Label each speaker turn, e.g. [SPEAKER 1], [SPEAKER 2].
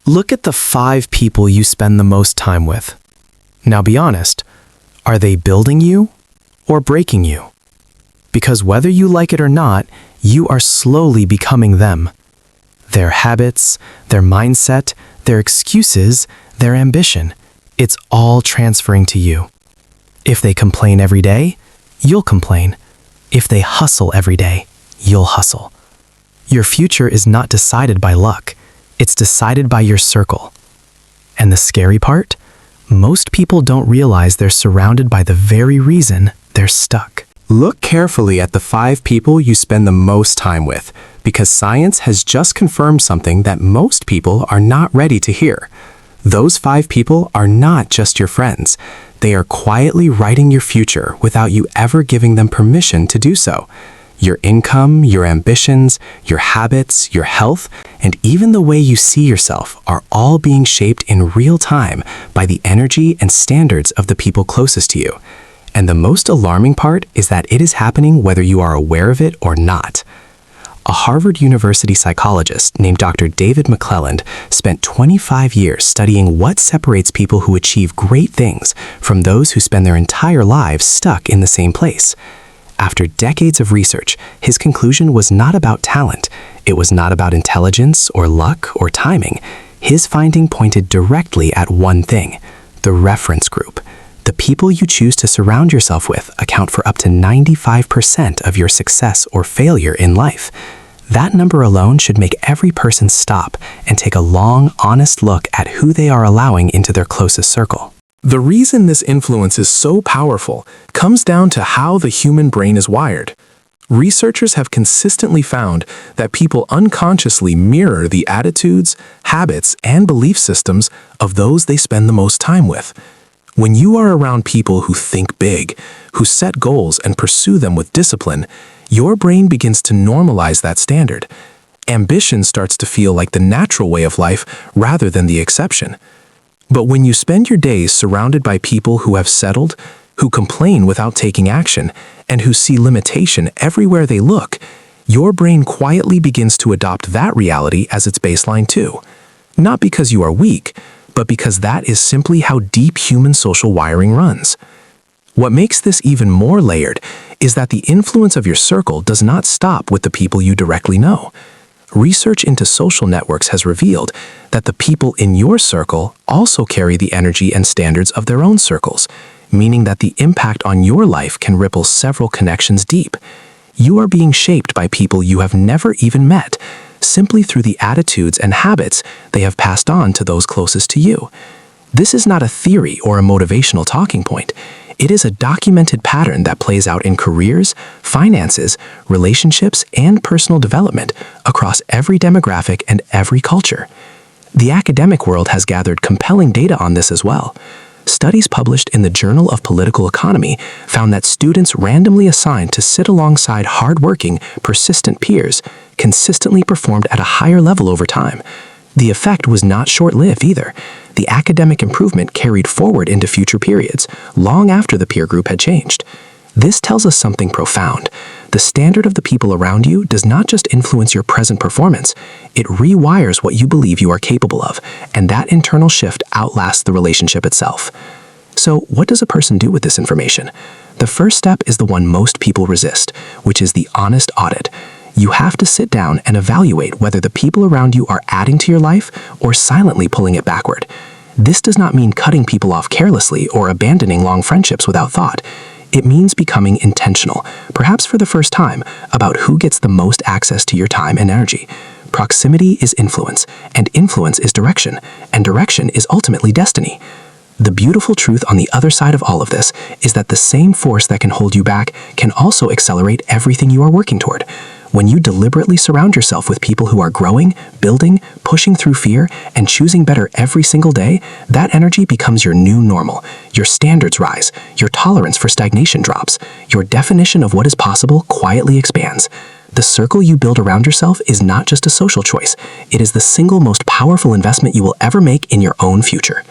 [SPEAKER 1] Look at the 5 people you spend the most time with. Now be honest, are they building you or breaking you? Because whether you like it or not, you are slowly becoming them. Their habits, their mindset, their excuses, their ambition, it's all transferring to you. If they complain every day, you'll complain. If they hustle every day, you'll hustle. Your future is not decided by luck. It's decided by your circle. And the scary part? Most people don't realize they're surrounded by the very reason they're stuck.
[SPEAKER 2] Look carefully at the 5 people you spend the most time with, because science has just confirmed something that most people are not ready to hear. Those 5 people are not just your friends. They are quietly writing your future without you ever giving them permission to do so. Your income, your ambitions, your habits, your health, and even the way you see yourself are all being shaped in real time by the energy and standards of the people closest to you. And the most alarming part is that it is happening whether you are aware of it or not. A Harvard University psychologist named Dr. David McClelland spent 25 years studying what separates people who achieve great things from those who spend their entire lives stuck in the same place. After decades of research, his conclusion was not about talent. It was not about intelligence or luck or timing. His finding pointed directly at one thing: the reference group. The people you choose to surround yourself with account for up to 95% of your success or failure in life. That number alone should make every person stop and take a long, honest look at who they are allowing into their closest circle.
[SPEAKER 3] The reason this influence is so powerful comes down to how the human brain is wired. Researchers have consistently found that people unconsciously mirror the attitudes, habits, and belief systems of those they spend the most time with. When you are around people who think big, who set goals and pursue them with discipline, your brain begins to normalize that standard. Ambition starts to feel like the natural way of life rather than the exception. But when you spend your days surrounded by people who have settled, who complain without taking action, and who see limitation everywhere they look, your brain quietly begins to adopt that reality as its baseline too. Not because you are weak, but because that is simply how deep human social wiring runs. What makes this even more layered is that the influence of your circle does not stop with the people you directly know. Research into social networks has revealed that the people in your circle also carry the energy and standards of their own circles, meaning that the impact on your life can ripple several connections deep. You are being shaped by people you have never even met, simply through the attitudes and habits they have passed on to those closest to you. This is not a theory or a motivational talking point. It is a documented pattern that plays out in careers, finances, relationships, and personal development across every demographic and every culture. The academic world has gathered compelling data on this as well. Studies published in the Journal of Political Economy found that students randomly assigned to sit alongside hardworking, persistent peers consistently performed at a higher level over time. The effect was not short-lived either. The academic improvement carried forward into future periods, long after the peer group had changed. This tells us something profound. The standard of the people around you does not just influence your present performance, it rewires what you believe you are capable of, and that internal shift outlasts the relationship itself. So, what does a person do with this information? The first step is the one most people resist, which is the honest audit. You have to sit down and evaluate whether the people around you are adding to your life or silently pulling it backward. This does not mean cutting people off carelessly or abandoning long friendships without thought. It means becoming intentional, perhaps for the first time, about who gets the most access to your time and energy. Proximity is influence, and influence is direction, and direction is ultimately destiny. The beautiful truth on the other side of all of this is that the same force that can hold you back can also accelerate everything you are working toward. When you deliberately surround yourself with people who are growing, building, pushing through fear, and choosing better every single day, that energy becomes your new normal. Your standards rise, your tolerance for stagnation drops, your definition of what is possible quietly expands. The circle you build around yourself is not just a social choice, it is the single most powerful investment you will ever make in your own future.